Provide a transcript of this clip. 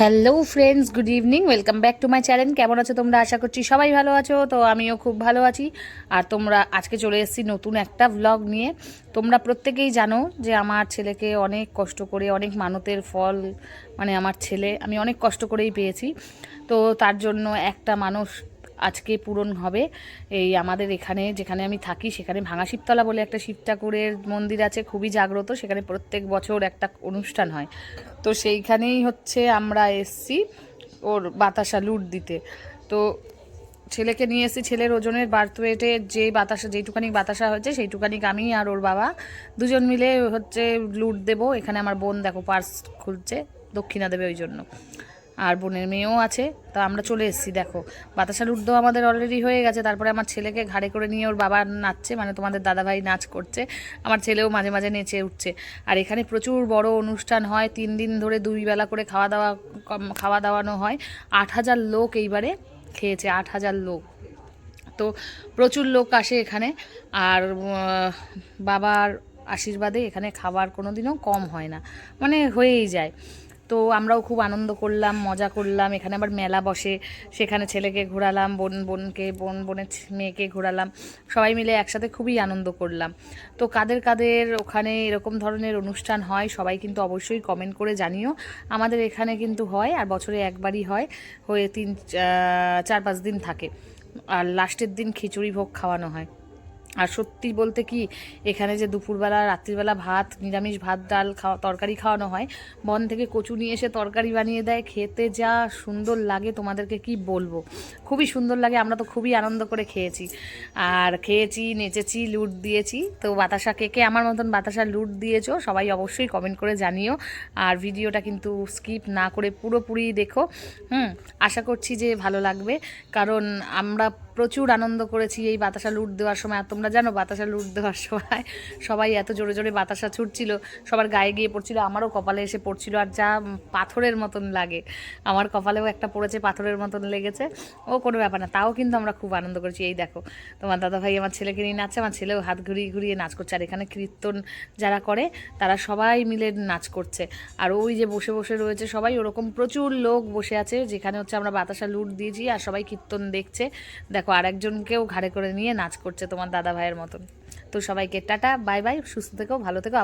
Hello friends, good evening, welcome back to my channel. কেমন আছো তোমরা? আশা করছি সবাই ভালো আছো। তো আমিও খুব ভালো আছি। আর তোমরা আজকে চলে এসেছি নতুন একটা ভ্লগ নিয়ে। তোমরা প্রত্যেকেই জানো যে আমার ছেলেকে অনেক কষ্ট করে, অনেক মানতের ফল, মানে আমার ছেলে আমি অনেক কষ্ট করেই পেয়েছি। তো তার জন্য একটা মানুষ আজকে পূরণ হবে। এই আমাদের এখানে যেখানে আমি থাকি সেখানে ভাঙা শিবতলা বলে একটা শিব ঠাকুরের মন্দির আছে, খুবই জাগ্রত। সেখানে প্রত্যেক বছর একটা অনুষ্ঠান হয়। তো সেইখানেই হচ্ছে আমরা এসছি ওর বাতাসা লুট দিতে। তো ছেলেকে নিয়ে এসেছি, ছেলের ওজনের বার্থ ওয়েটে যে বাতাসা, যেইটুকানি বাতাসা হয়েছে সেইটুকানি আমি আর ওর বাবা দুজন মিলে হচ্ছে লুট দেবো। এখানে আমার বোন দেখো পার্স খুলছে, দক্ষিণা দেবে ওই জন্য। আর বোনের মেয়েও আছে। তো আমরা চলে এসেছি, দেখো বাতাসা লুট দেওয়া আমাদের অলরেডি হয়ে গেছে। তারপরে আমার ছেলেকে ঘাড়ে করে নিয়ে ওর বাবা নাচছে, মানে তোমাদের দাদাভাই নাচ করছে। আমার ছেলেও মাঝে মাঝে নেচে উঠছে। আর এখানে প্রচুর বড় অনুষ্ঠান হয়, 3 দিন ধরে 2 বেলা করে খাওয়া দাওয়ানো হয়। 8,000 লোক এইবারে খেয়েছে, 8,000 লোক। তো প্রচুর লোক আসে এখানে। আর বাবার আশীর্বাদে এখানে খাবার কোনো দিনও কম হয় না, মানে হয়েই যায়। তো আমরাও খুব আনন্দ করলাম, মজা করলাম। এখানে আবার মেলা বসে, সেখানে ছেলেকে ঘোরালাম, বোনের মেয়েকে ঘোরালাম। সবাই মিলে একসাথে খুবই আনন্দ করলাম। তো কাদের কাদের ওখানে এরকম ধরনের অনুষ্ঠান হয় সবাই কিন্তু অবশ্যই কমেন্ট করে জানিও। আমাদের এখানে কিন্তু হয়, আর বছরে একবারই হয়, হয়ে 4-5 দিন থাকে। আর লাস্টের দিন খিচুড়ি ভোগ খাওয়ানো হয়। আর সত্যি বলতে কি, এখানে যে দুপুরবেলা রাত্রিবেলা ভাত, নিরামিষ ভাত ডাল তরকারি খাওয়ানো হয়, বন থেকে কচু নিয়ে এসে তরকারি বানিয়ে দেয়, খেতে যা সুন্দর লাগে তোমাদেরকে কি বলবো, খুবই সুন্দর লাগে। আমরা তো খুবই আনন্দ করে খেয়েছি, আর খেয়েছি, নেচেছি, লুট দিয়েছি। তো বাতাসা কে কে আমার মতন বাতাসা লুট দিয়েছো সবাই অবশ্যই কমেন্ট করে জানিও। আর ভিডিওটা কিন্তু স্কিপ না করে পুরোপুরি দেখো। আশা করছি যে ভালো লাগবে, কারণ আমরা প্রচুর আনন্দ করেছি এই বাতাসা লুট দেওয়ার সময়। আর তোমরা জানো বাতাসা লুট দেওয়ার সময় সবাই এত জোরে জোরে বাতাসা ছুটছিল, সবার গায়ে গিয়ে পড়ছিল, আমারও কপালে এসে পড়ছিল। আর যা পাথরের মতন লাগে, আমার কপালেও একটা পড়েছে, পাথরের মতন লেগেছে। ও কোনো ব্যাপার না, তাও কিন্তু আমরা খুব আনন্দ করেছি। এই দেখো তোমার দাদাভাই আমার ছেলেকে নিয়ে নাচছে, আমার ছেলেও হাত ঘুরিয়ে ঘুরিয়ে নাচ করছে। আর এখানে কীর্তন যারা করে তারা সবাই মিলে নাচ করছে। আর ওই যে বসে বসে রয়েছে সবাই, ওরকম প্রচুর লোক বসে আছে যেখানে হচ্ছে আমরা বাতাসা লুট দিয়েছি, আর সবাই কীর্তন দেখছে। দেখো আর একজনকেও ঘাড়ে করে নিয়ে নাচ করছে তোমার দাদা ভাইয়ের মতন। তো সবাইকে টাটা, বাই বাই, সুস্থ থেকো, ভালো থেকো।